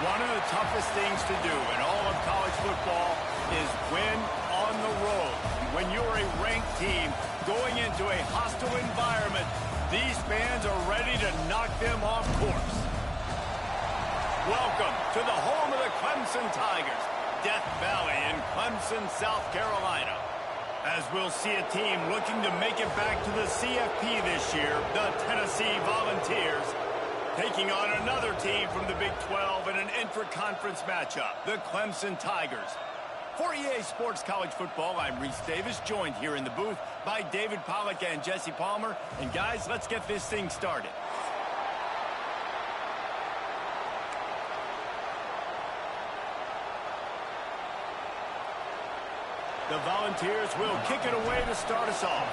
One of the toughest things to do in all of college football is win on the road. When you're a ranked team going into a hostile environment, these fans are ready to knock them off course. Welcome to the home of the Clemson Tigers, Death Valley in Clemson, South Carolina. As we'll see a team looking to make it back to the CFP this year, the Tennessee Volunteers, taking on another team from the Big 12 in an intra-conference matchup, the Clemson Tigers. For EA Sports College Football, I'm Reese Davis, joined here in the booth by David Pollack and Jesse Palmer. And guys, let's get this thing started. The Volunteers will kick it away to start us off.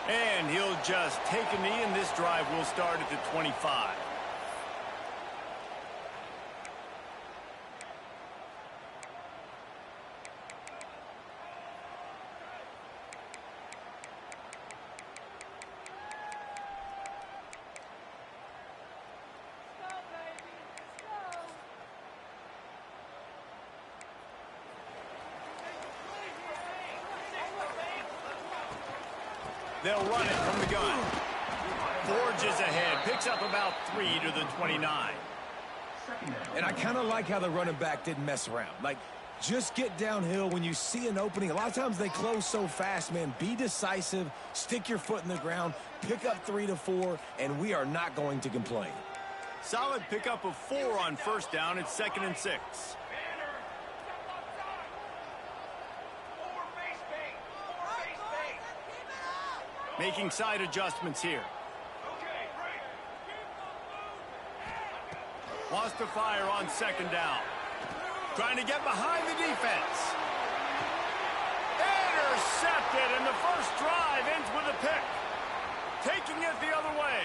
And he'll just take a knee, and this drive will start at the 25. They'll run it from the gun. Forges ahead. Picks up about 3 to the 29. And I kind of like how the running back didn't mess around. Like, just get downhill when you see an opening. A lot of times they close so fast, man. Be decisive. Stick your foot in the ground. Pick up 3 to 4, and we are not going to complain. Solid pickup of 4 on first down. It's 2nd and 6. Making side adjustments here. Wants to fire on 2nd down. Trying to get behind the defense. Intercepted, and the first drive ends with a pick. Taking it the other way.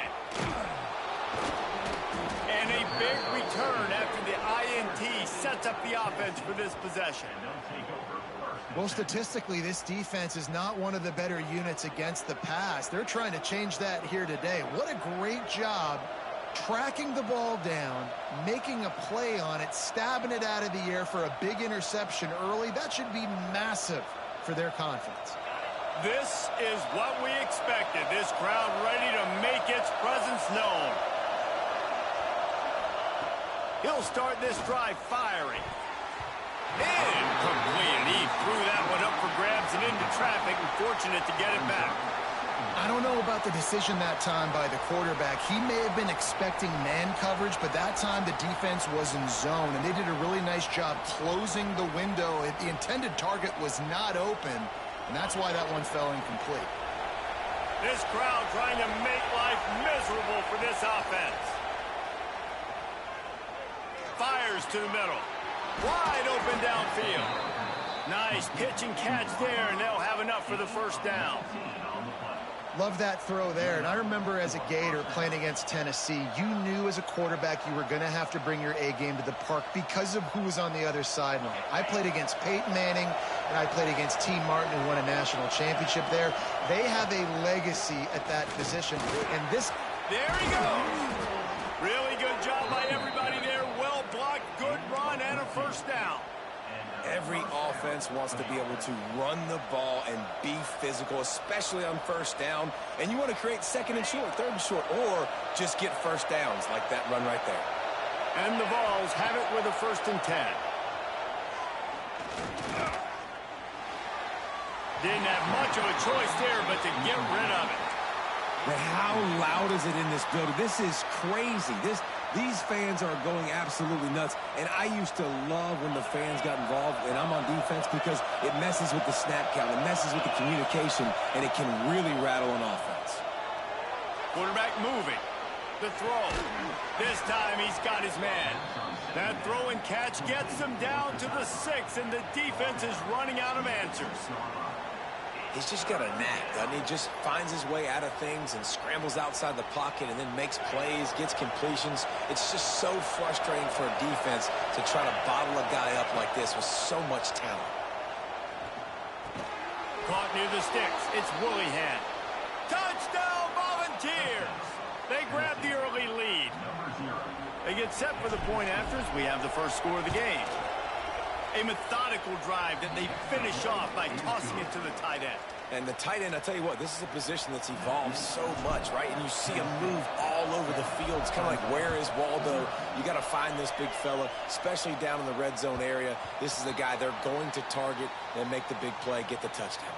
And a big return after the INT sets up the offense for this possession. Well, statistically, this defense is not one of the better units against the pass. They're trying to change that here today. What a great job tracking the ball down, making a play on it, stabbing it out of the air for a big interception early. That should be massive for their confidence. This is what we expected. This crowd ready to make its presence known. He'll start this drive firing. Incomplete. He threw that one up for grabs and into traffic, and fortunate to get it back. I don't know about the decision that time by the quarterback. He may have been expecting man coverage, but that time the defense was in zone, and they did a really nice job closing the window. The intended target was not open, and that's why that one fell incomplete. This crowd trying to make life miserable for this offense. Fires to the middle. Wide open downfield. Nice pitch and catch there, and they'll have enough for the first down. Love that throw there. And I remember as a Gator playing against Tennessee, you knew as a quarterback you were going to have to bring your A game to the park because of who was on the other sideline. I played against Peyton Manning, and I played against T. Martin, who won a national championship there. They have a legacy at that position. And this... There he goes. Really good job by everybody there. Well blocked, good run, and a first down. Every offense wants to be able to run the ball and be physical, especially on first down. And you want to create 2nd and short, 3rd and short, or just get first downs like that run right there. And the Vols have it with a 1st and 10. Didn't have much of a choice there, but to get rid of it. Man, how loud is it in this building? This is crazy. These fans are going absolutely nuts. And I used to love when the fans got involved, and I'm on defense, because it messes with the snap count. It messes with the communication, and it can really rattle an offense. Quarterback moving. The throw. This time he's got his man. That throw and catch gets them down to the 6, and the defense is running out of answers. He's just got a knack, doesn't he? Just finds his way out of things and scrambles outside the pocket and then makes plays, gets completions. It's just so frustrating for a defense to try to bottle a guy up like this with so much talent. Caught near the sticks. It's Woollyhan. Touchdown Volunteers! They grab the early lead. They get set for the point afters. We have the first score of the game. A methodical drive that they finish off by tossing it to the tight end. And the tight end, I tell you what, this is a position that's evolved so much, right? And you see him move all over the field. It's kind of like, where is Waldo? You got to find this big fella, especially down in the red zone area. This is the guy they're going to target and make the big play, get the touchdown.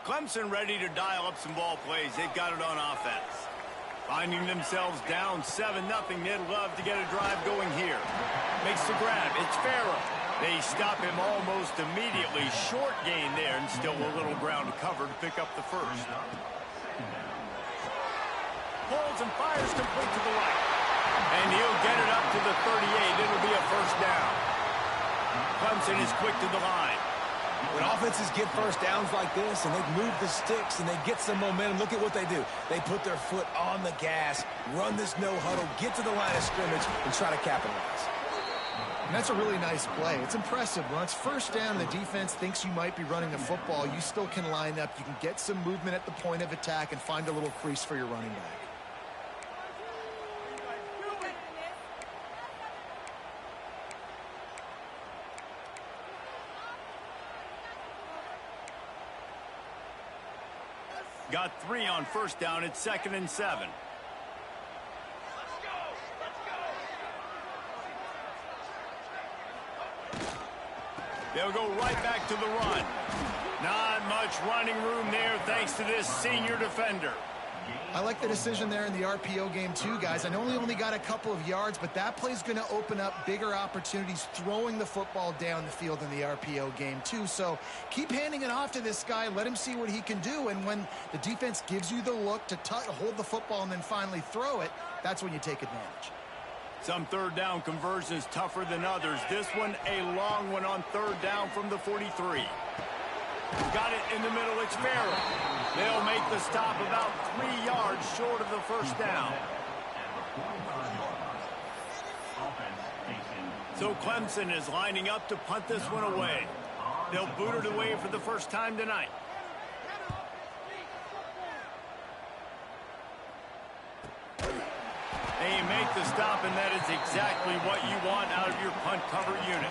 Clemson ready to dial up some ball plays. They've got it on offense. Finding themselves down 7-0, they'd love to get a drive going here. Makes the grab. It's Farrell. They stop him almost immediately. Short gain there and still a little ground to cover to pick up the first. Pulls and fires complete to the right. And he'll get it up to the 38. It'll be a first down. Clemson is quick to the line. When offenses get first downs like this and they move the sticks and they get some momentum, look at what they do. They put their foot on the gas, run this no huddle, get to the line of scrimmage, and try to capitalize. And that's a really nice play. It's impressive. When it's first down, the defense thinks you might be running the football. You still can line up. You can get some movement at the point of attack and find a little crease for your running back. Got 3 on first down. It's 2nd and 7. They'll go right back to the run. Not much running room there thanks to this senior defender. I like the decision there in the RPO game too, guys. I know he only got a couple of yards, but that play's going to open up bigger opportunities throwing the football down the field in the RPO game too. So keep handing it off to this guy. Let him see what he can do. And when the defense gives you the look to hold the football and then finally throw it, that's when you take advantage. Some third down conversions tougher than others. This one a long one on third down from the 43. Got it in the middle. It's Farrell. They'll make the stop about 3 yards short of the first down. So Clemson is lining up to punt this one away. They'll boot it away for the first time tonight. They make the stop, and that is exactly what you want out of your punt cover unit.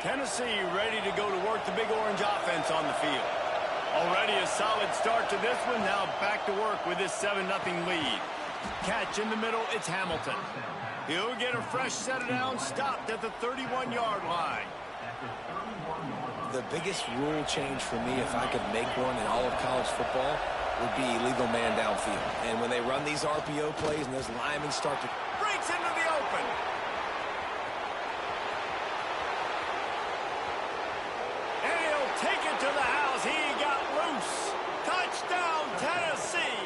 Tennessee ready to go to work the Big Orange offense on the field. Already a solid start to this one. Now back to work with this 7-0 lead. Catch in the middle. It's Hamilton. He'll get a fresh set of downs, stopped at the 31-yard line. The biggest rule change for me, if I could make one in all of college football, would be illegal man downfield. And when they run these RPO plays and those linemen start to... Breaks into the open. And he'll take it to the house. He got loose. Touchdown, Tennessee.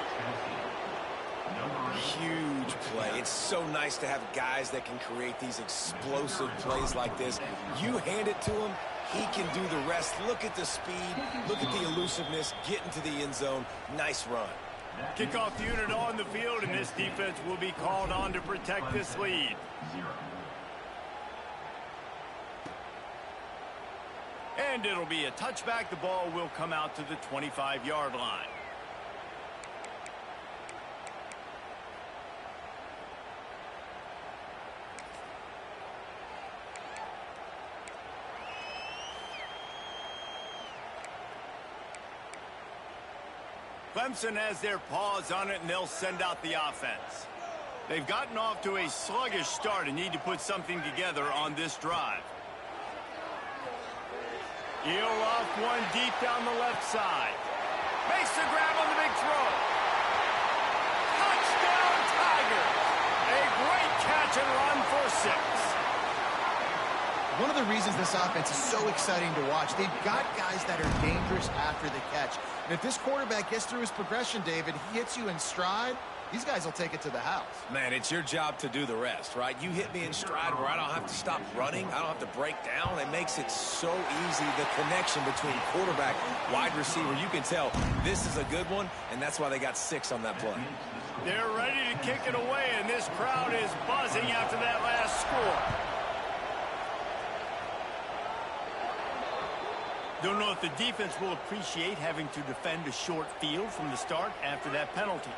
Huge play. It's so nice to have guys that can create these explosive plays like this. You hand it to him, he can do the rest. Look at the speed. Look at the elusiveness. Get into the end zone. Nice run. Kickoff unit on the field, and this defense will be called on to protect this lead. And it'll be a touchback. The ball will come out to the 25-yard line. Clemson has their paws on it, and they'll send out the offense. They've gotten off to a sluggish start and need to put something together on this drive. He'll off one deep down the left side. Makes the grab on the big throw. Touchdown, Tigers! A great catch and run for 6. One of the reasons this offense is so exciting to watch, they've got guys that are dangerous after the catch. And if this quarterback gets through his progression, David, he hits you in stride, these guys will take it to the house. Man, it's your job to do the rest, right? You hit me in stride where I don't have to stop running. I don't have to break down. It makes it so easy, the connection between quarterback, wide receiver. You can tell this is a good one, and that's why they got 6 on that play. They're ready to kick it away, and this crowd is buzzing after that last score. Don't know if the defense will appreciate having to defend a short field from the start after that penalty.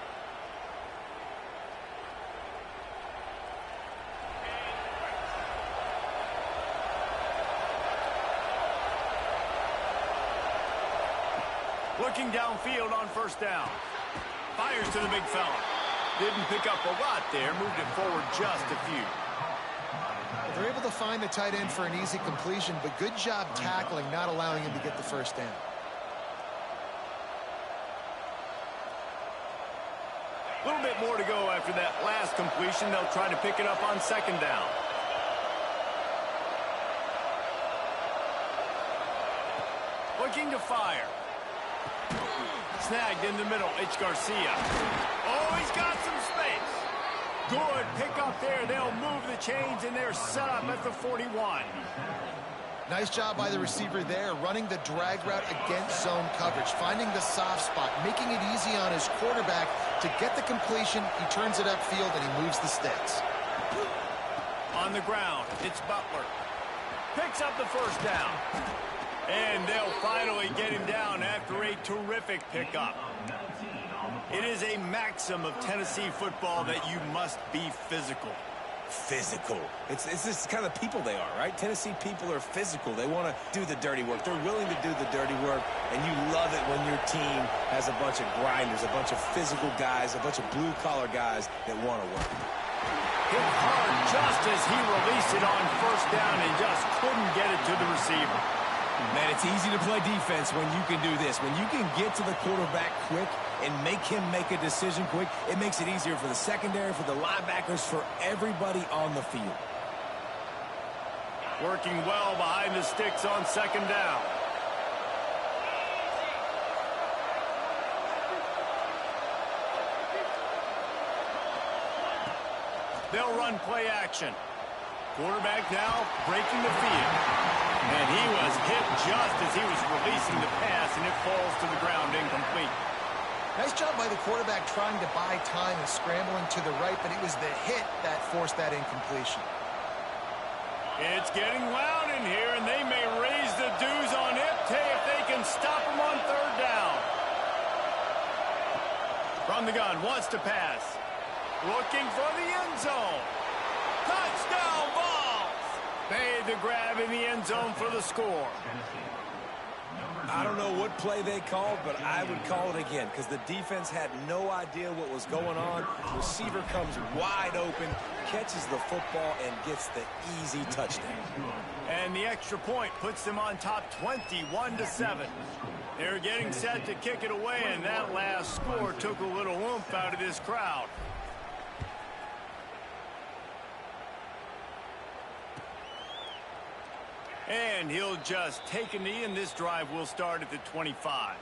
Looking downfield on first down. Fires to the big fella. Didn't pick up a lot there. Moved it forward just a few. They're able to find the tight end for an easy completion, but good job tackling, not allowing him to get the first down. A little bit more to go after that last completion. They'll try to pick it up on second down. Looking to fire. Snagged in the middle. H. Garcia. Oh, he's got some space. Good pickup there. They'll move the chains, and they're set up at the 41. Nice job by the receiver there, running the drag route against zone coverage, finding the soft spot, making it easy on his quarterback to get the completion. He turns it upfield, and he moves the sticks. On the ground, it's Butler. Picks up the first down. And they'll finally get him down after a terrific pickup. It is a maxim of Tennessee football that you must be physical. Physical. It's this kind of people they are, right? Tennessee people are physical. They want to do the dirty work. They're willing to do the dirty work, and you love it when your team has a bunch of grinders, a bunch of physical guys, a bunch of blue-collar guys that want to work. Hit hard just as he released it on first down and just couldn't get it to the receiver. Man, it's easy to play defense when you can do this. When you can get to the quarterback quick and make him make a decision quick, it makes it easier for the secondary, for the linebackers, for everybody on the field. Working well behind the sticks on second down. They'll run play action. Quarterback now breaking the field. And he was hit just as he was releasing the pass, and it falls to the ground incomplete. Nice job by the quarterback trying to buy time and scrambling to the right, but it was the hit that forced that incompletion. It's getting loud in here, and they may raise the dues on Ncaa if they can stop him on third down. From the gun, wants to pass. Looking for the end zone. Touchdown ball! Made the grab in the end zone for the score. I don't know what play they called, but I would call it again because the defense had no idea what was going on. Receiver comes wide open, catches the football, and gets the easy touchdown. And the extra point puts them on top 21-7. They're getting set to kick it away, and that last score took a little oomph out of this crowd. And he'll just take a knee, and this drive will start at the 25.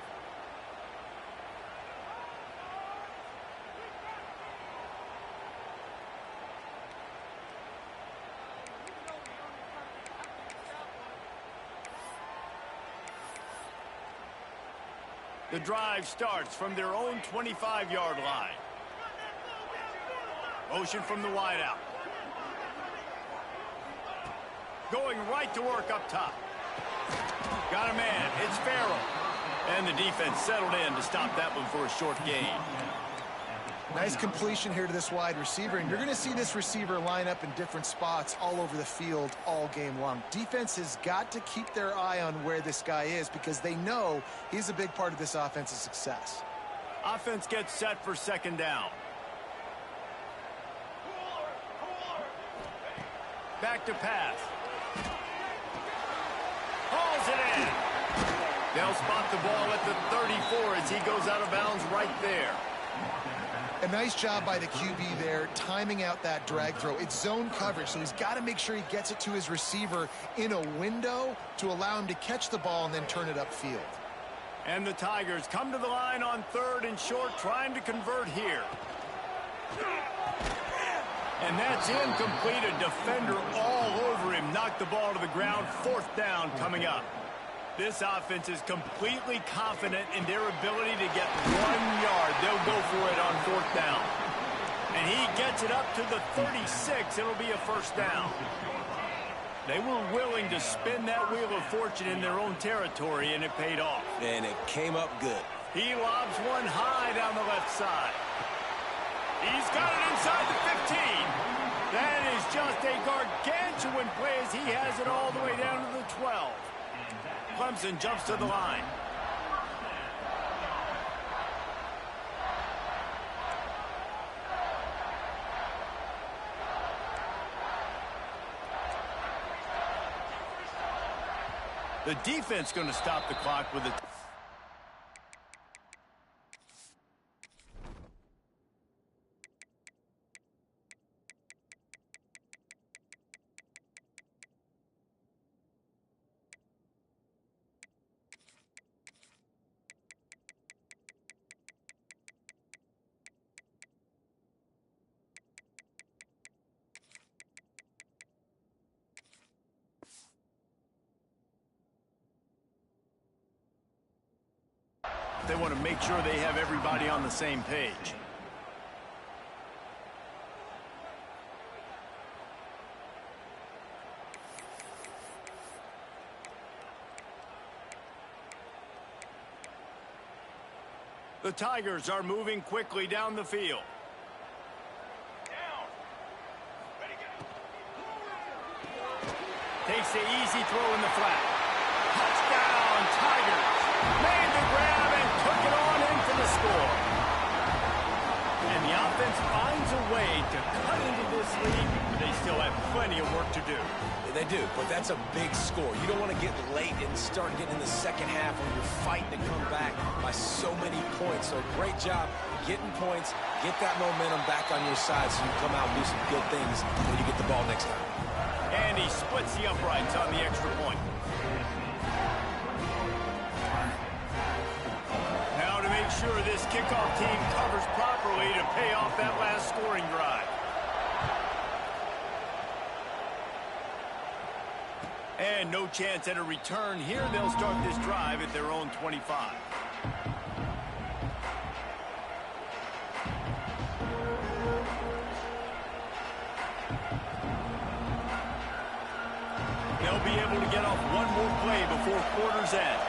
The drive starts from their own 25-yard line. Motion from the wideout. Going right to work up top. Got a man. It's Farrell. And the defense settled in to stop that one for a short gain. Nice completion here to this wide receiver, and you're going to see this receiver line up in different spots all over the field all game long. Defense has got to keep their eye on where this guy is because they know he's a big part of this offense's success. Offense gets set for second down. Back to pass. Hauls it in. They'll spot the ball at the 34 as he goes out of bounds right there. A nice job by the QB there, timing out that drag throw. It's zone coverage, so he's got to make sure he gets it to his receiver in a window to allow him to catch the ball and then turn it upfield. And the Tigers come to the line on third and short, trying to convert here. And that's incomplete. A defender all over him. Knocked the ball to the ground. 4th down coming up. This offense is completely confident in their ability to get 1 yard. They'll go for it on 4th down. And he gets it up to the 36. It'll be a 1st down. They were willing to spin that wheel of fortune in their own territory, and it paid off. And it came up good. He lobs one high down the left side. He's got it inside the 15. That is just a gargantuan play as he has it all the way down to the 12. Clemson jumps to the line. The defense going to stop the clock with a... They want to make sure they have everybody on the same page. The Tigers are moving quickly down the field. Takes the easy throw in the flat. Touchdown, Tigers. Made the grab and took it on in for the score. And the offense finds a way to cut into this lead. They still have plenty of work to do. They do, but that's a big score. You don't want to get late and start getting in the second half when you're fighting to come back by so many points. So great job getting points, get that momentum back on your side so you can come out and do some good things when you get the ball next time. And he splits the uprights on the extra point. Now to make sure this kickoff team covers properly to pay off that last scoring drive. And no chance at a return here. They'll start this drive at their own 25. They'll be able to get off one more play before quarter's end.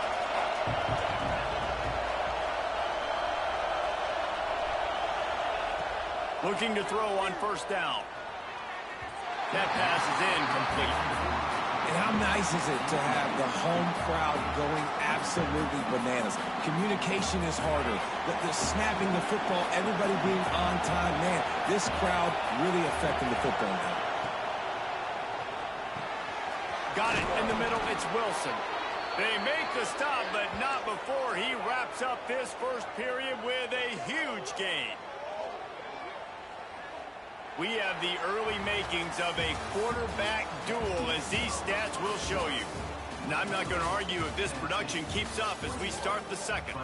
Looking to throw on 1st down. That pass is incomplete. And how nice is it to have the home crowd going absolutely bananas? Communication is harder. The snapping the football, everybody being on time. Man, this crowd really affecting the football game. Got it in the middle. It's Wilson. They make the stop, but not before he wraps up this first period with a huge gain. We have the early makings of a quarterback duel, as these stats will show you. And I'm not going to argue if this production keeps up as we start the second.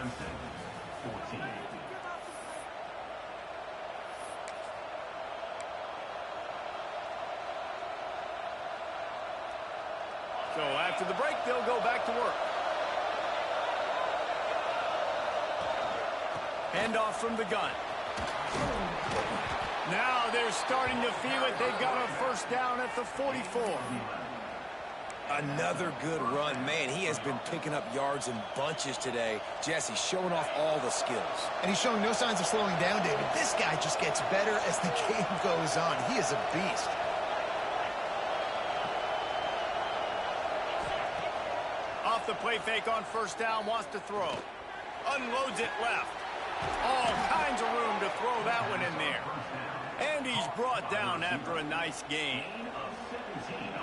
So after the break, they'll go back to work. Handoff from the gun. Now they're starting to feel it. They've got a 1st down at the 44. Another good run. Man, he has been picking up yards in bunches today. Jesse showing off all the skills. And he's showing no signs of slowing down, David. This guy just gets better as the game goes on. He is a beast. Off the play fake on 1st down, wants to throw. Unloads it left. All kinds of room to throw that one in there. And he's brought down after a nice gain.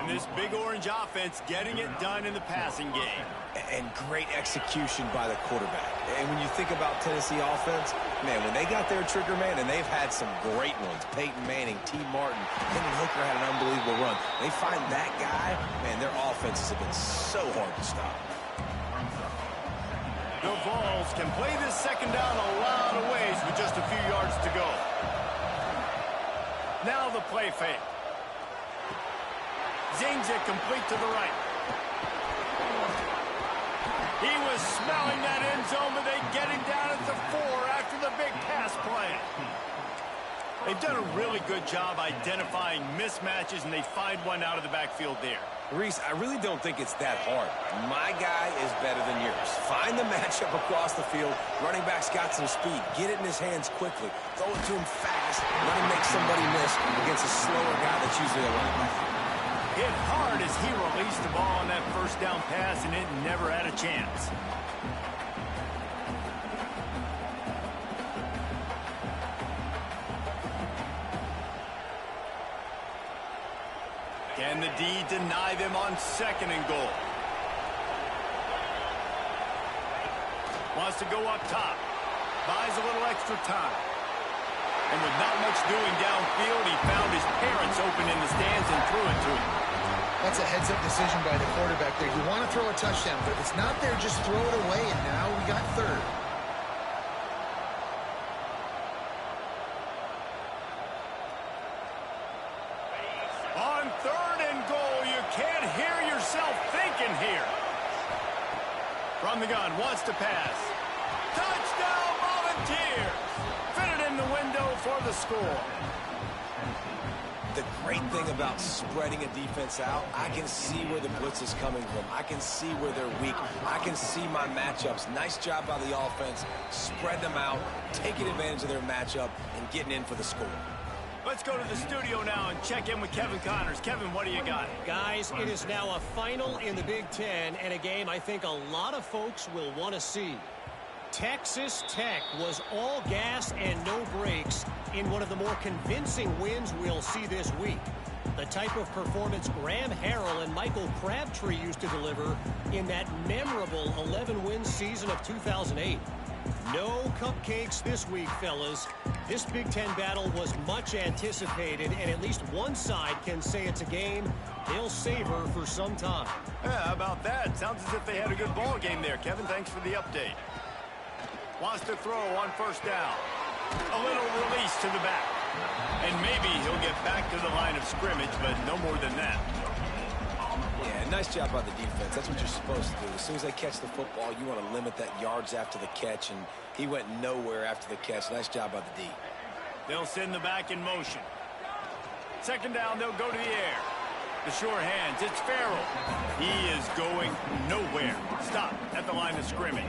And this Big Orange offense getting it done in the passing game. And great execution by the quarterback. And when you think about Tennessee offense, man, when they got their trigger man, and they've had some great ones, Peyton Manning, T. Martin, Hendon Hooker had an unbelievable run. They find that guy, man, their offenses have been so hard to stop. The Vols can play this 2nd down a lot of ways with just a few yards to go. Now the play fake. Zings it complete to the right. He was smelling that end zone, but they get him down at the 4 after the big pass play. They've done a really good job identifying mismatches, and they find one out of the backfield there. Reese, I really don't think it's that hard. My guy is better than yours. Find the matchup across the field. Running back's got some speed. Get it in his hands quickly. Throw it to him fast. Let him make somebody miss against a slower guy that's usually a linebacker. Hit hard as he released the ball on that first down pass, and it never had a chance. Can the D deny them on 2nd and goal? Wants to go up top. Buys a little extra time. And with not much doing downfield, he found his parents open in the stands and threw it to him. That's a heads-up decision by the quarterback there. You want to throw a touchdown, but if it's not there, just throw it away, and now we got 3rd. On 3rd and goal, you can't hear yourself thinking here. From the gun, wants to pass. Touchdown, Volunteers! Fit it in the window for the score. The great thing about spreading a defense out, I can see where the blitz is coming from. I can see where they're weak. I can see my matchups. Nice job by the offense. Spread them out, taking advantage of their matchup, and getting in for the score. Let's go to the studio now and check in with Kevin Connors. Kevin, what do you got? Guys, it is now a final in the Big Ten, and a game I think a lot of folks will want to see. Texas Tech was all gas and no brakes in one of the more convincing wins we'll see this week. The type of performance Graham Harrell and Michael Crabtree used to deliver in that memorable 11-win season of 2008. No cupcakes this week, fellas. This Big Ten battle was much anticipated, and at least one side can say it's a game they'll savor for some time. Yeah, how about that? Sounds as if they had a good ball game there. Kevin, thanks for the update. Wants to throw on 1st down. A little release to the back. And maybe he'll get back to the line of scrimmage, but no more than that. Yeah, nice job by the defense. That's what you're supposed to do. As soon as they catch the football, you want to limit that yards after the catch, and he went nowhere after the catch. Nice job by the D. They'll send the back in motion. 2nd down, they'll go to the air. The sure hands, it's Farrell. He is going nowhere. Stop at the line of scrimmage.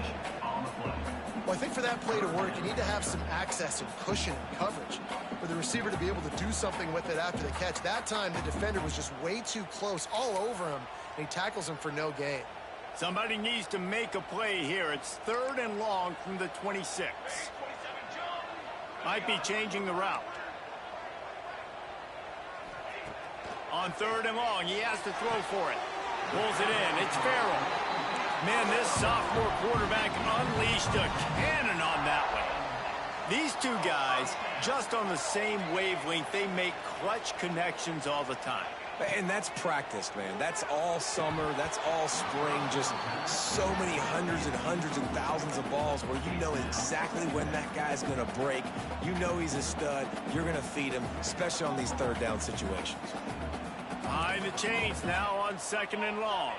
Well, I think for that play to work, you need to have some access and cushion and coverage for the receiver to be able to do something with it after the catch. That time, the defender was just way too close, all over him, and he tackles him for no gain. Somebody needs to make a play here. It's 3rd and long from the 26. Might be changing the route. On 3rd and long, he has to throw for it. Pulls it in. It's Farrell. Man, this sophomore quarterback unleashed a cannon on that one. These two guys, just on the same wavelength, they make clutch connections all the time. And that's practice, man. That's all summer. That's all spring. Just so many hundreds and thousands of balls where you know exactly when that guy's going to break. You know he's a stud. You're going to feed him, especially on these 3rd down situations. Behind the chains now on 2nd and long.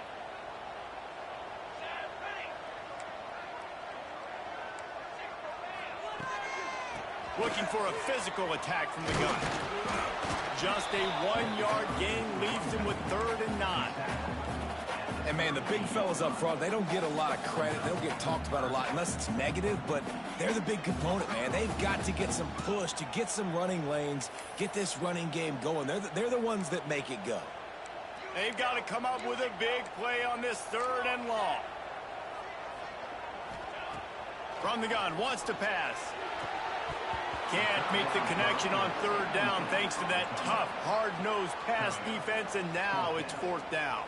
Looking for a physical attack from the gun. Just a 1-yard gain leaves him with 3rd and 9. And, man, the big fellas up front, they don't get a lot of credit. They don't get talked about a lot unless it's negative, but they're the big component, man. They've got to get some push, to get some running lanes, get this running game going. They're the ones that make it go. They've got to come up with a big play on this 3rd and long. From the gun, wants to pass. Can't make the connection on 3rd down thanks to that tough, hard-nosed pass defense, and now it's 4th down.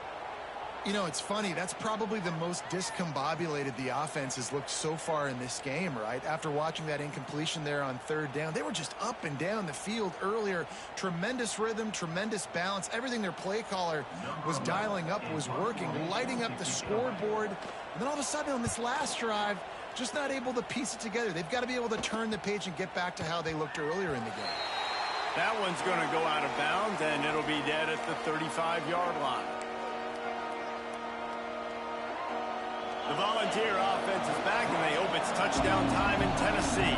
You know, it's funny. That's probably the most discombobulated the offense has looked so far in this game, right? After watching that incompletion there on 3rd down, they were just up and down the field earlier. Tremendous rhythm, tremendous balance. Everything their play caller was dialing up was working, lighting up the scoreboard. And then all of a sudden on this last drive, just not able to piece it together. They've got to be able to turn the page and get back to how they looked earlier in the game. That one's going to go out of bounds, and it'll be dead at the 35-yard line. The Volunteer offense is back, and they hope it's touchdown time in Tennessee.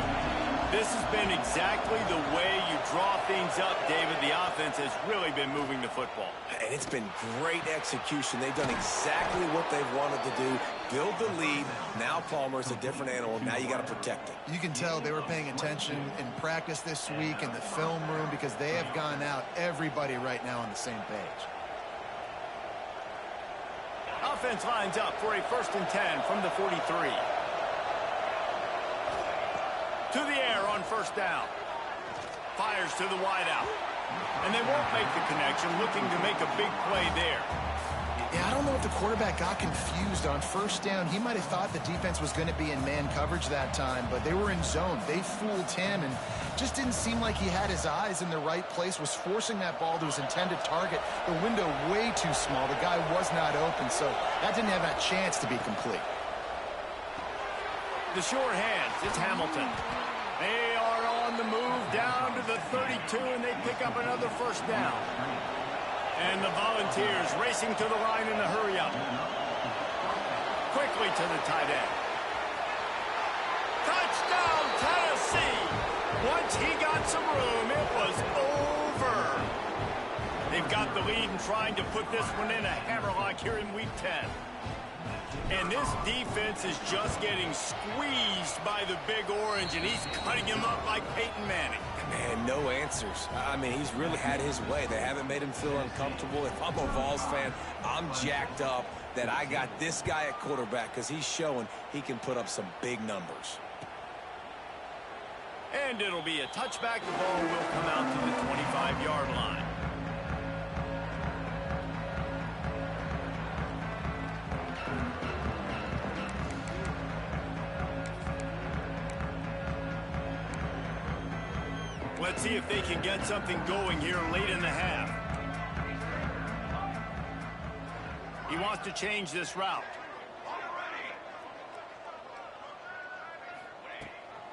This has been exactly the way you draw things up, David. The offense has really been moving the football. And it's been great execution. They've done exactly what they've wanted to do. Build the lead. Now Palmer's a different animal. Now you got to protect it. You can tell they were paying attention in practice this week in the film room because they have gone out, everybody right now on the same page. Offense lines up for a 1st and 10 from the 43. To the air on 1st down. Fires to the wideout. And they won't make the connection, looking to make a big play there. Yeah, I don't know if the quarterback got confused on 1st down. He might have thought the defense was going to be in man coverage that time, but they were in zone. They fooled him and just didn't seem like he had his eyes in the right place, was forcing that ball to his intended target. The window way too small. The guy was not open, so that didn't have that chance to be complete. The sure hands, it's Hamilton. They are on the move down to the 32, and they pick up another 1st down. And the Volunteers racing to the line in a hurry-up. Quickly to the tight end. Touchdown, Tennessee! Once he got some room, it was over. They've got the lead and trying to put this one in a hammerlock here in Week 10. And this defense is just getting squeezed by the Big Orange, and he's cutting him up like Peyton Manning. Man, no answers. I mean, he's really had his way. They haven't made him feel uncomfortable. If I'm a Vols fan, I'm jacked up that I got this guy at quarterback because he's showing he can put up some big numbers. And it'll be a touchback. The ball will come out to the 25-yard line. Let's see if they can get something going here late in the half. He wants to change this route.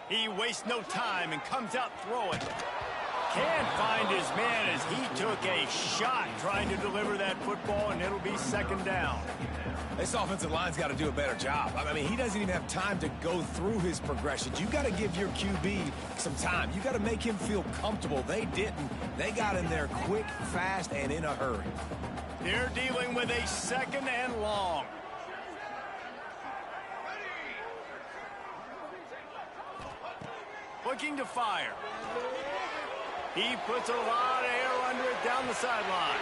He wastes no time and comes out throwing. Can't find his man as he took a shot trying to deliver that football, and it'll be 2nd down. This offensive line's got to do a better job. I mean, he doesn't even have time to go through his progressions. You got to give your QB some time. You got to make him feel comfortable. They didn't. They got in there quick, fast, and in a hurry. They're dealing with a 2nd and long. Looking to fire. He puts a lot of air under it down the sideline.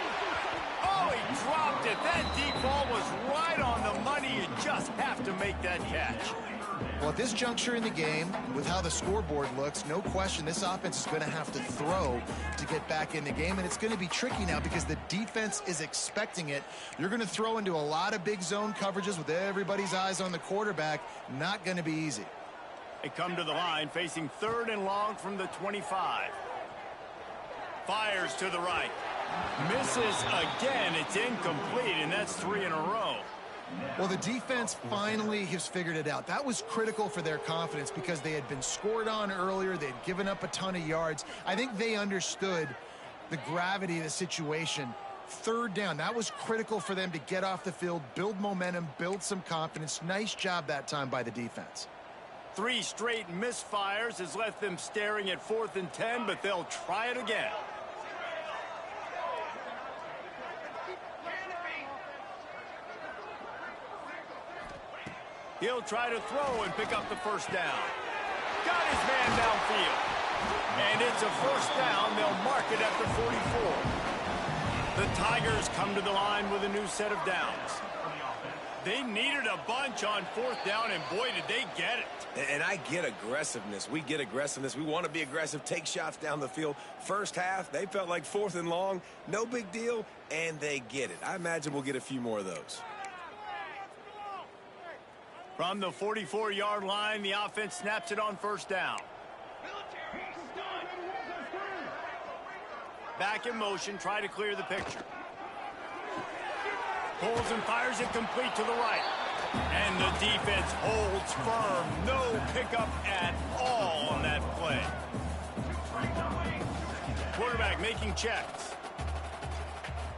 Oh, he dropped it. That deep ball was right on the money. You just have to make that catch. Well, at this juncture in the game, with how the scoreboard looks, no question this offense is going to have to throw to get back in the game, and it's going to be tricky now because the defense is expecting it. You're going to throw into a lot of big zone coverages with everybody's eyes on the quarterback. Not going to be easy. They come to the line facing 3rd and long from the 25. Fires to the right. Misses again. It's incomplete, and that's 3 in a row. Well, the defense finally has figured it out. That was critical for their confidence because they had been scored on earlier. They had given up a ton of yards. I think they understood the gravity of the situation. 3rd down, that was critical for them to get off the field, build momentum, build some confidence. Nice job that time by the defense. 3 straight misfires has left them staring at 4th and 10, but they'll try it again. He'll try to throw and pick up the 1st down. Got his man downfield. And it's a 1st down. They'll mark it at the 44. The Tigers come to the line with a new set of downs. They needed a bunch on 4th down, and boy, did they get it. And I get aggressiveness. We get aggressiveness. We want to be aggressive, take shots down the field. First half, they felt like 4th and long. No big deal, and they get it. I imagine we'll get a few more of those. From the 44-yard line, the offense snaps it on 1st down. Back in motion, try to clear the picture. Pulls and fires it complete to the right. And the defense holds firm. No pickup at all on that play. Quarterback making checks.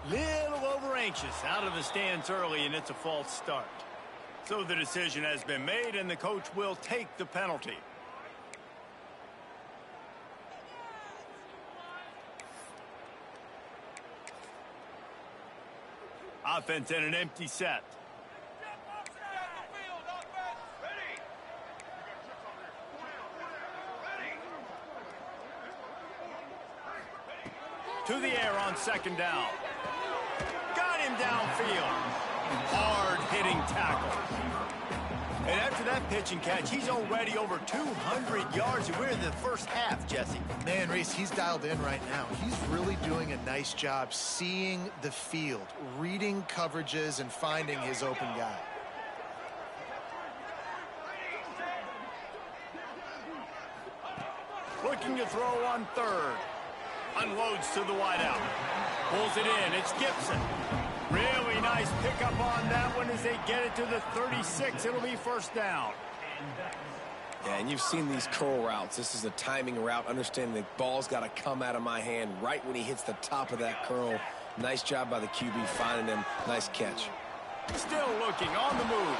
Little over anxious out of the stands early, and it's a false start. So the decision has been made, and the coach will take the penalty. Offense in an empty set. To the air on second down. Got him downfield. Hard-hitting tackle. And after that pitch and catch, he's already over 200 yards, and we're in the first half, Jesse. Man, Reese, he's dialed in right now. He's really doing a nice job seeing the field, reading coverages, and finding his open guy. Looking to throw on third. Unloads to the wideout. Pulls it in. It's Gibson. Really nice pickup on that one as they get it to the 36. It'll be first down. Yeah, and you've seen these curl routes. This is a timing route. Understanding the ball's got to come out of my hand right when he hits the top of that curl. Nice job by the QB finding him. Nice catch. Still looking on the move.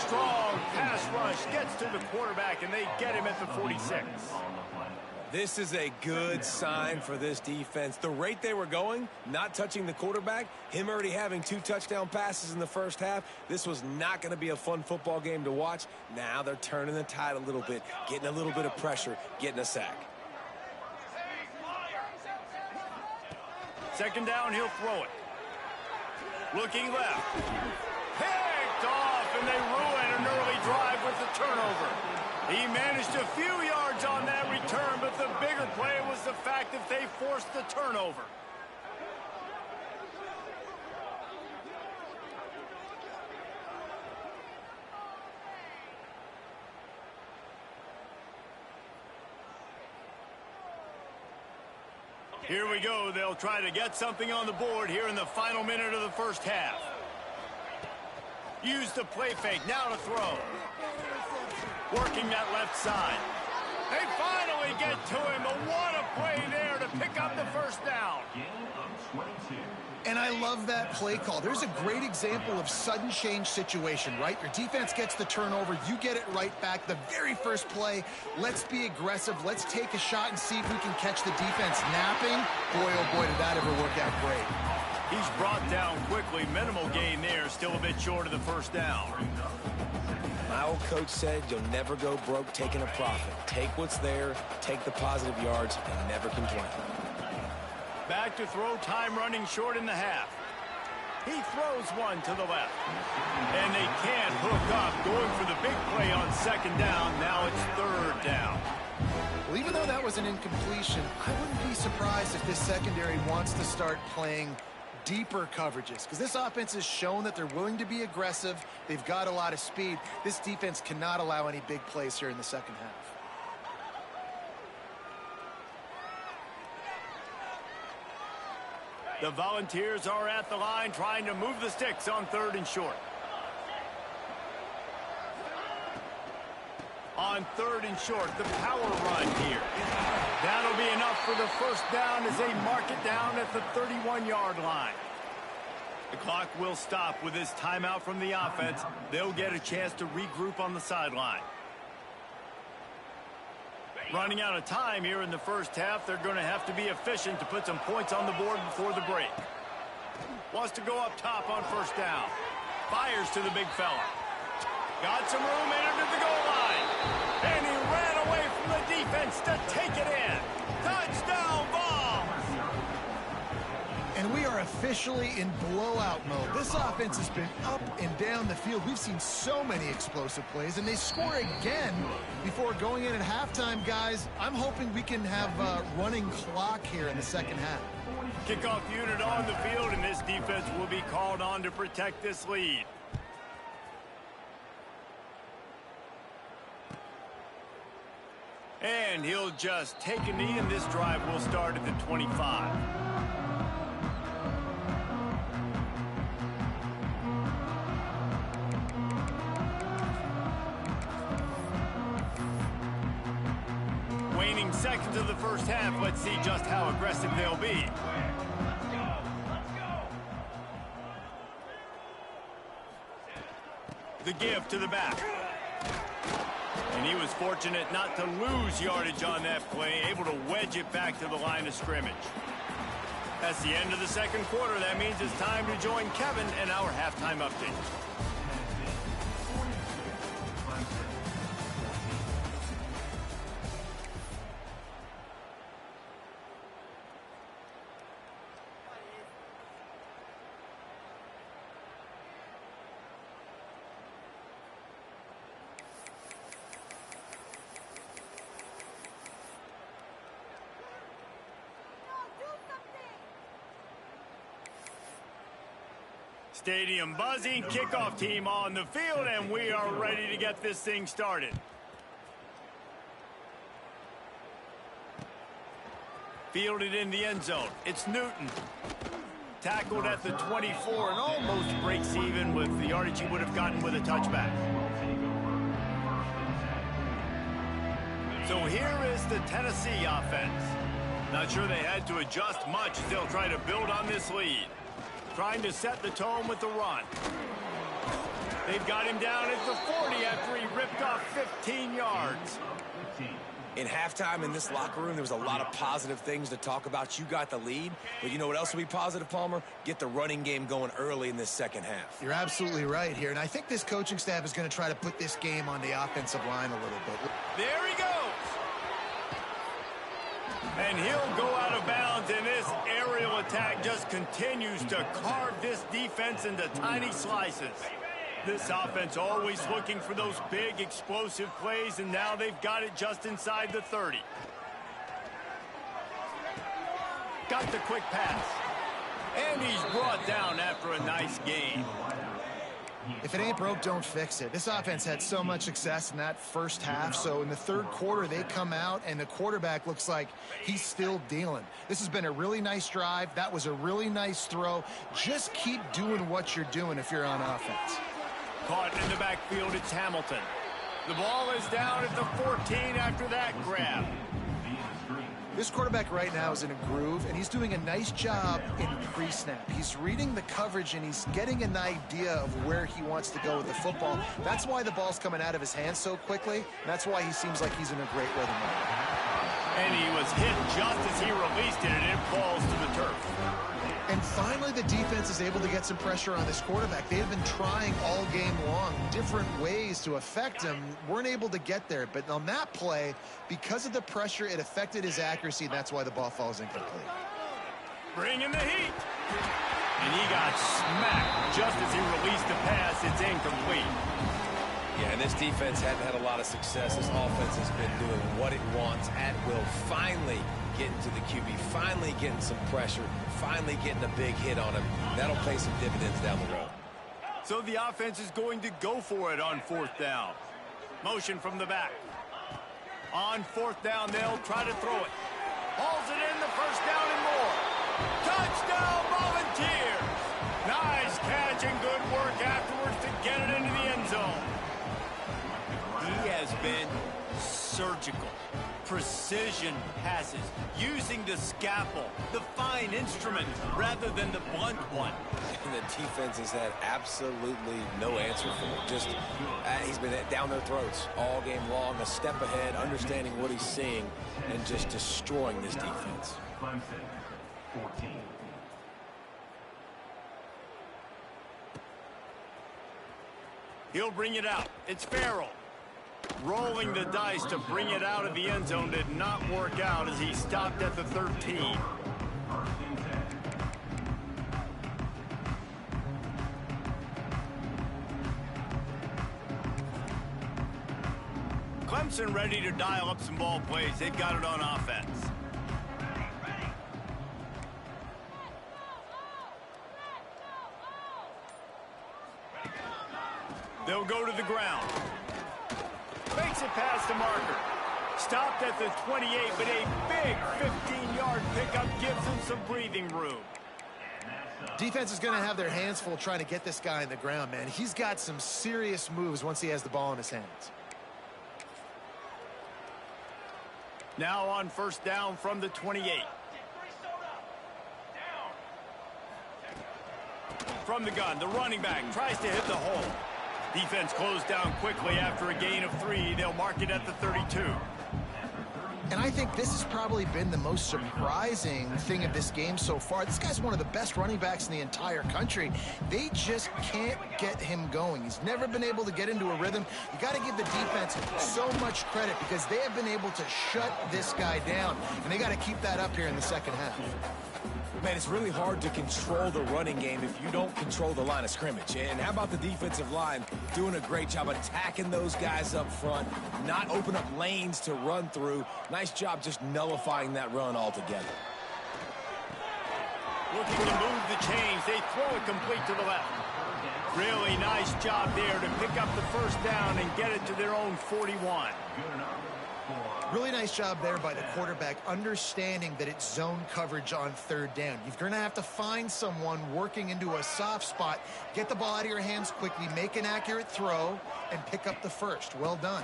Strong pass rush gets to the quarterback, and they get him at the 46. This is a good sign for this defense. The rate they were going, not touching the quarterback, him already having 2 touchdown passes in the first half, this was not going to be a fun football game to watch. Now they're turning the tide a little bit, getting a little bit of pressure, getting a sack. Second down, he'll throw it. Looking left. Picked off, and they ruin an early drive with the turnover. He managed a few yards on that return, but the bigger play was the fact that they forced the turnover. Here we go. They'll try to get something on the board here in the final minute of the first half. Use the play fake. Now to throw. Working that left side. They finally get to him. But what a play there to pick up the first down. And I love that play call. There's a great example of sudden change situation, right? Your defense gets the turnover. You get it right back. The very first play, let's be aggressive. Let's take a shot and see if we can catch the defense napping. Boy, oh boy, did that ever work out great. He's brought down quickly. Minimal gain there. Still a bit short of the first down. My old coach said you'll never go broke taking a profit. Take what's there, take the positive yards, and never complain. Back to throw, time running short in the half. He throws one to the left. And they can't hook up. Going for the big play on second down. Now it's third down. Well, even though that was an incompletion, I wouldn't be surprised if this secondary wants to start playing deeper coverages, because this offense has shown that they're willing to be aggressive. They've got a lot of speed. This defense cannot allow any big plays here in the second half. The Volunteers are at the line trying to move the sticks on third and short. On third and short, the power run here. That'll be enough for the first down as they mark it down at the 31-yard line. The clock will stop with this timeout from the offense. They'll get a chance to regroup on the sideline. Running out of time here in the first half. They're going to have to be efficient to put some points on the board before the break. Wants to go up top on first down. Fires to the big fella. Got some room, entered the goal line. And he ran away from the defense to take it in. Touchdown ball. And we are officially in blowout mode. This offense has been up and down the field. We've seen so many explosive plays, and they score again before going in at halftime, guys. I'm hoping we can have a running clock here in the second half. Kickoff unit on the field, and this defense will be called on to protect this lead. And he'll just take a knee, and this drive will start at the 25. Waning seconds of the first half. Let's see just how aggressive they'll be. The give to the back. And he was fortunate not to lose yardage on that play, able to wedge it back to the line of scrimmage. That's the end of the second quarter. That means it's time to join Kevin and our halftime update. Stadium buzzing, kickoff team on the field, and we are ready to get this thing started. Fielded in the end zone. It's Newton. Tackled at the 24 and almost breaks even with the yardage he would have gotten with a touchback. So here is the Tennessee offense. Not sure they had to adjust much as they'll try to build on this lead. Trying to set the tone with the run. They've got him down at the 40 after he ripped off 15 yards. In halftime in this locker room, there was a lot of positive things to talk about. You got the lead, but you know what else will be positive, Palmer? Get the running game going early in this second half. You're absolutely right here, and I think this coaching staff is going to try to put this game on the offensive line a little bit. There he goes. And he'll go out of bounds, and this aerial attack just continues to carve this defense into tiny slices. This offense always looking for those big, explosive plays, and now they've got it just inside the 30. Got the quick pass. And he's brought down after a nice gain. If it ain't broke, don't fix it. This offense had so much success in that first half, so in the third quarter, they come out, and the quarterback looks like he's still dealing. This has been a really nice drive. That was a really nice throw. Just keep doing what you're doing if you're on offense. Caught in the backfield, it's Hamilton. The ball is down at the 14 after that grab. This quarterback right now is in a groove, and he's doing a nice job in pre-snap. He's reading the coverage, and he's getting an idea of where he wants to go with the football. That's why the ball's coming out of his hands so quickly, and that's why he seems like he's in a great rhythm right now. And he was hit just as he released it, and it falls to the turf. And finally, the defense is able to get some pressure on this quarterback. They have been trying all game long different ways to affect him. Weren't able to get there. But on that play, because of the pressure, it affected his accuracy, and that's why the ball falls incomplete. Bring in the heat. And he got smacked just as he released the pass. It's incomplete. Yeah, and this defense hadn't had a lot of success. This offense has been doing what it wants at will. Finally getting to the QB, finally getting some pressure, finally getting a big hit on him. That'll pay some dividends down the road. So the offense is going to go for it on fourth down. Motion from the back. On fourth down, they'll try to throw it. Hauls it in, the first down and more. Touchdown, Volunteers! Nice catch and good work afterwards to get it into the end zone. He has been surgical. Precision passes, using the scalpel, the fine instrument, rather than the blunt one. And the defense has had absolutely no answer for him. Just, he's been down their throats all game long, a step ahead, understanding what he's seeing, and just destroying this defense. Clemson, 14. He'll bring it out. It's Farrell. Rolling the dice to bring it out of the end zone did not work out as he stopped at the 13. Clemson ready to dial up some ball plays. They've got it on offense. They'll go to the ground. Makes it past the marker. Stopped at the 28, but a big 15-yard pickup gives him some breathing room. Defense is going to have their hands full trying to get this guy on the ground, man. He's got some serious moves once he has the ball in his hands. Now on first down from the 28. From the gun, the running back tries to hit the hole. Defense closed down quickly after a gain of 3. They'll mark it at the 32. And I think this has probably been the most surprising thing of this game so far. This guy's one of the best running backs in the entire country. They just can't get him going. He's never been able to get into a rhythm. You got to give the defense so much credit because they have been able to shut this guy down. And they got to keep that up here in the second half. Man, it's really hard to control the running game if you don't control the line of scrimmage. And how about the defensive line doing a great job attacking those guys up front, not open up lanes to run through. Nice job just nullifying that run altogether. Looking to move the chains. They throw it complete to the left. Really nice job there to pick up the first down and get it to their own 41. Really nice job there by the quarterback, understanding that it's zone coverage on third down. You're going to have to find someone working into a soft spot, get the ball out of your hands quickly, make an accurate throw, and pick up the first. Well done.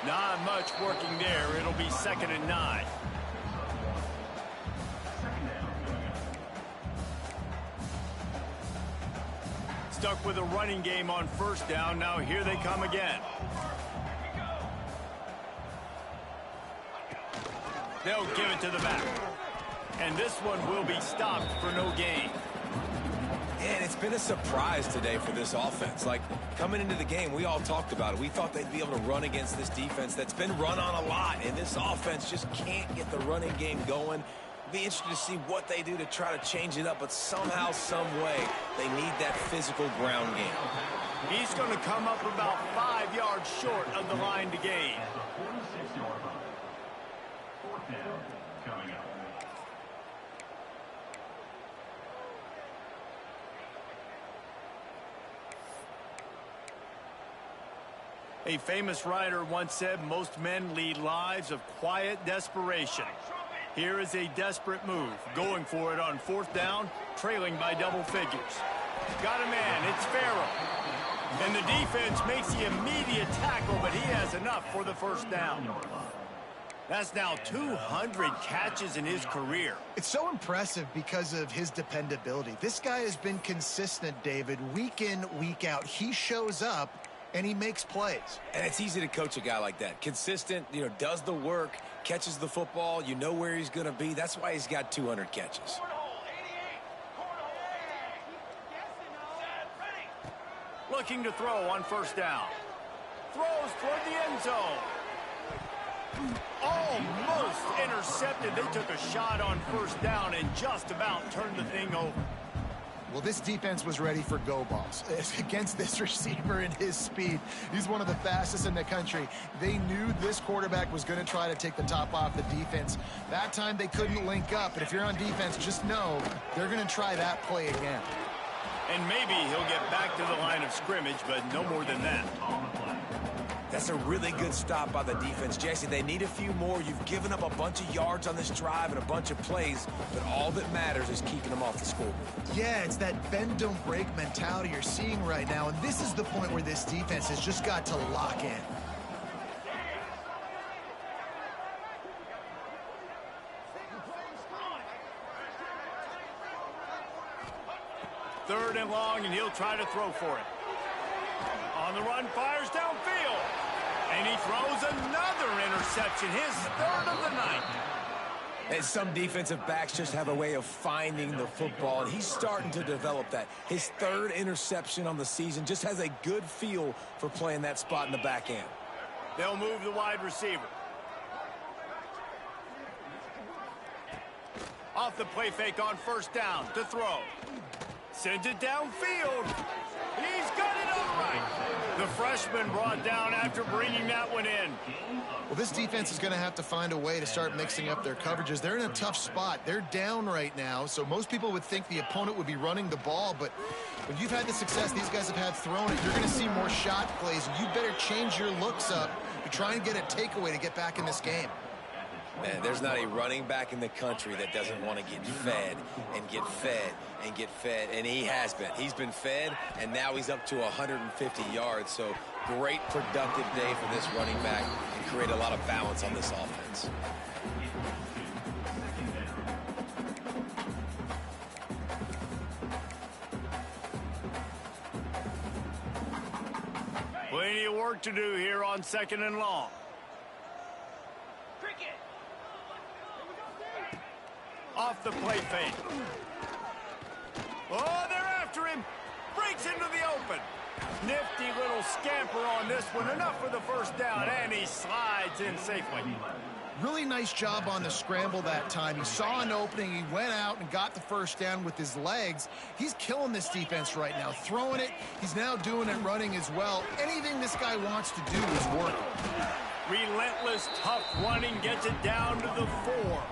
Not much working there. It'll be 2nd and 9. Stuck with a running game on first down. Now here they come again. They'll give it to the back. And this one will be stopped for no gain. And it's been a surprise today for this offense. Like, coming into the game, we all talked about it. We thought they'd be able to run against this defense that's been run on a lot. And this offense just can't get the running game going. Be interested to see what they do to try to change it up. But somehow, some way, they need that physical ground game. He's going to come up about 5 yards short of the line to gain. A famous writer once said, most men lead lives of quiet desperation. Here is a desperate move, going for it on fourth down, trailing by double figures. Got a man, it's Farrell. And the defense makes the immediate tackle, but he has enough for the first down. That's now 200 catches in his career. It's so impressive because of his dependability. This guy has been consistent, David, week in, week out. He shows up and he makes plays. And it's easy to coach a guy like that. Consistent, does the work, catches the football, you know where he's going to be. That's why he's got 200 catches. Looking to throw on first down. Throws toward the end zone. Almost intercepted. They took a shot on first down and just about turned the thing over. Well, this defense was ready for go balls. Against this receiver and his speed, he's one of the fastest in the country. They knew this quarterback was going to try to take the top off the defense. That time they couldn't link up, but if you're on defense, just know they're going to try that play again. And maybe he'll get back to the line of scrimmage, but no more than that. That's a really good stop by the defense. Jesse, they need a few more. You've given up a bunch of yards on this drive and a bunch of plays, but all that matters is keeping them off the scoreboard. Yeah, it's that bend, don't break mentality you're seeing right now, and this is the point where this defense has just got to lock in. Third and long, and he'll try to throw for it. On the run, fires downfield. And he throws another interception, his third of the night. And some defensive backs just have a way of finding the football, and he's starting to develop that. His third interception on the season, just has a good feel for playing that spot in the back end. They'll move the wide receiver. Off the play fake on first down to throw. Sends it downfield. He's got it all right. The freshman brought down after bringing that one in. Well, this defense is going to have to find a way to start mixing up their coverages. They're in a tough spot. They're down right now, so most people would think the opponent would be running the ball, but when you've had the success these guys have had throwing it, you're going to see more shot plays. You better change your looks up to try and get a takeaway to get back in this game. Man, there's not a running back in the country that doesn't want to get fed and get fed and get fed, and he has been. He's been fed, and now he's up to 150 yards, so great productive day for this running back. create a lot of balance on this offense. Plenty of work to do here on 2nd and long. Off the play fake. Oh, they're after him. Breaks into the open. Nifty little scamper on this one. Enough for the first down, and he slides in safely. Really nice job on the scramble that time. He saw an opening. He went out and got the first down with his legs. He's killing this defense right now. Throwing it. He's now doing it running as well. Anything this guy wants to do is working. Relentless, tough running gets it down to the 4.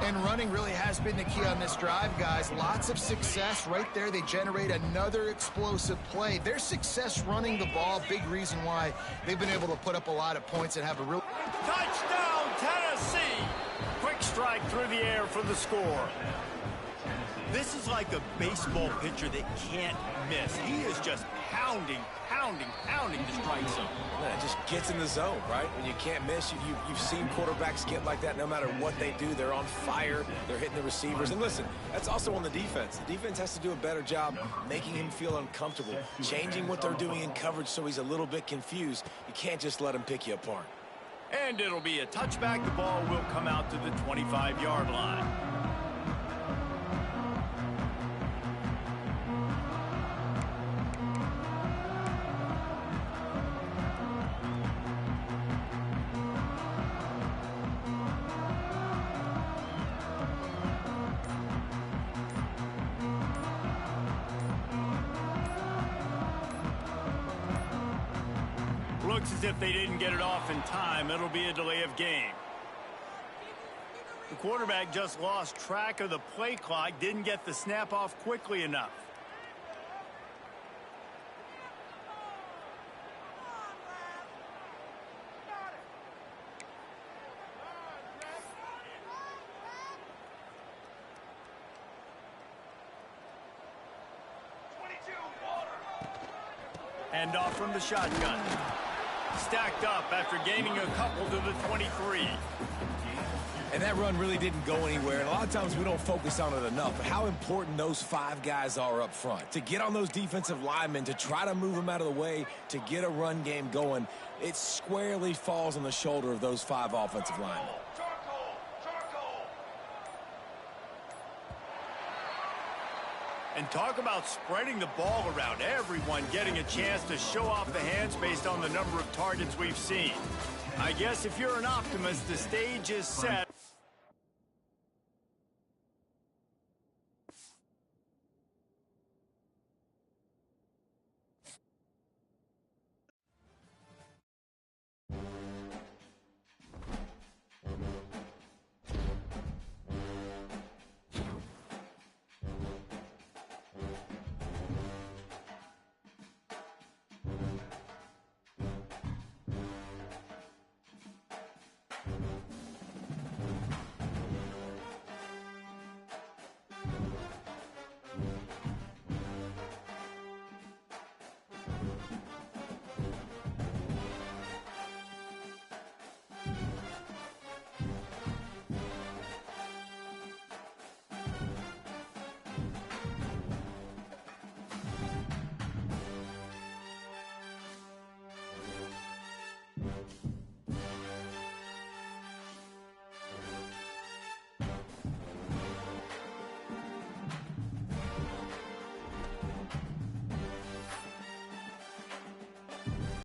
And running really has been the key on this drive, guys. Lots of success right there. They generate another explosive play. Their success running the ball, big reason why they've been able to put up a lot of points and have a real... Touchdown, Tennessee! Quick strike through the air for the score. This is like a baseball pitcher that can't miss. He is just pounding the strike zone. Man, it just gets in the zone, right? When you can't miss, you've seen quarterbacks get like that no matter what they do. They're on fire. They're hitting the receivers. And listen, that's also on the defense. The defense has to do a better job making him feel uncomfortable, changing what they're doing in coverage so he's a little bit confused. You can't just let him pick you apart. And it'll be a touchback. The ball will come out to the 25-yard line. Looks as if they didn't get it off in time. It'll be a delay of game. The quarterback just lost track of the play clock, didn't get the snap off quickly enough. Hand off from the shotgun. Stacked up after gaining a couple to the 23. And that run really didn't go anywhere. And a lot of times we don't focus on it enough. But how important those 5 guys are up front. To get on those defensive linemen, to try to move them out of the way, to get a run game going, it squarely falls on the shoulder of those 5 offensive linemen. And talk about spreading the ball around. Everyone getting a chance to show off the hands based on the number of targets we've seen. I guess if you're an optimist, the stage is set